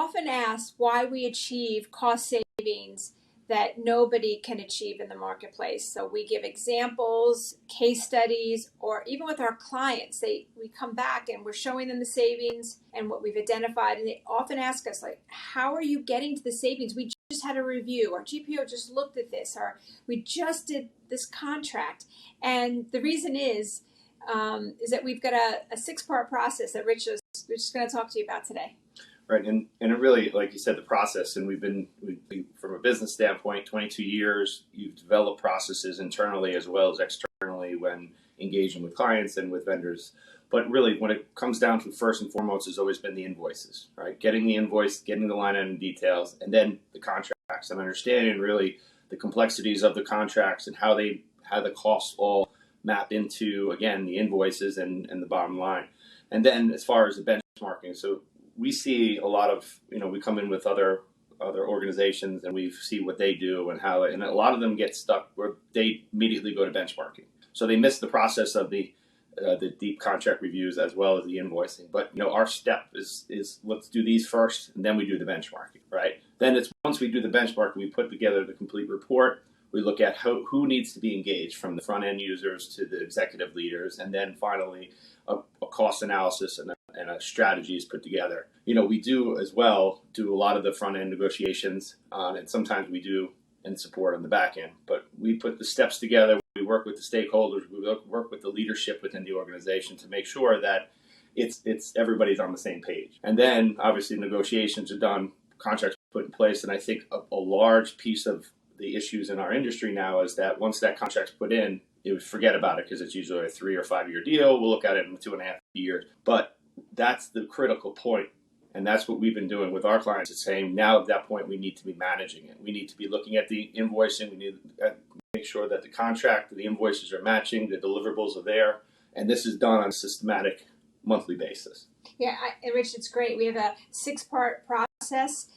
often asked why we achieve cost savings that nobody can achieve in the marketplace. So we give examples, case studies, or even with our clients, we come back and we're showing them the savings and what we've identified. And they often ask us, like, how are you getting to the savings? We just had a review. Our GPO just looked at this, or we just did this contract. And the reason is that we've got a 6-part process that Rich is going to talk to you about today. Right, and it really, like you said, the process, and we've been from a business standpoint, 22 years, you've developed processes internally as well as externally when engaging with clients and with vendors. But really, when it comes down to first and foremost, has always been the invoices, right? Getting the invoice, getting the line item details, and then the contracts, and understanding really the complexities of the contracts and how the costs all map into, again, the invoices and the bottom line. And then as far as the benchmarking, so we see a lot of, we come in with other organizations and we see what they do and how, and a lot of them get stuck where they immediately go to benchmarking. So they miss the process of the deep contract reviews as well as the invoicing. But, our step is let's do these first and then we do the benchmarking, right? Then it's once we do the benchmarking, we put together the complete report. We look at who needs to be engaged from the front end users to the executive leaders. And then finally, a cost analysis and a strategy is put together. We do as well do a lot of the front end negotiations, and sometimes we do and support on the back end. But we put the steps together. We work with the stakeholders. We work with the leadership within the organization to make sure that it's everybody's on the same page. And then obviously negotiations are done, contracts put in place, and I think a large piece of the issues in our industry now is that once that contract's put in, you would forget about it because it's usually a 3 or 5 year deal. We'll look at it in 2.5 years. But that's the critical point. And that's what we've been doing with our clients. It's saying now at that point, we need to be managing it. We need to be looking at the invoicing. We need to make sure that the contract, the invoices are matching, the deliverables are there. And this is done on a systematic monthly basis. Yeah, Rich, it's great. We have a 6-part process.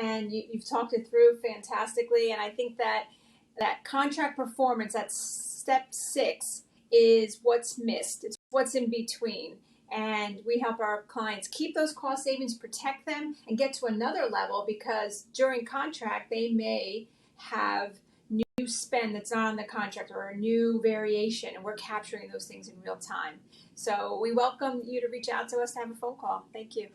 And you've talked it through fantastically. And I think that contract performance, that's step 6, is what's missed. It's what's in between. And we help our clients keep those cost savings, protect them, and get to another level because during contract, they may have new spend that's not on the contract or a new variation, and we're capturing those things in real time. So we welcome you to reach out to us to have a phone call. Thank you.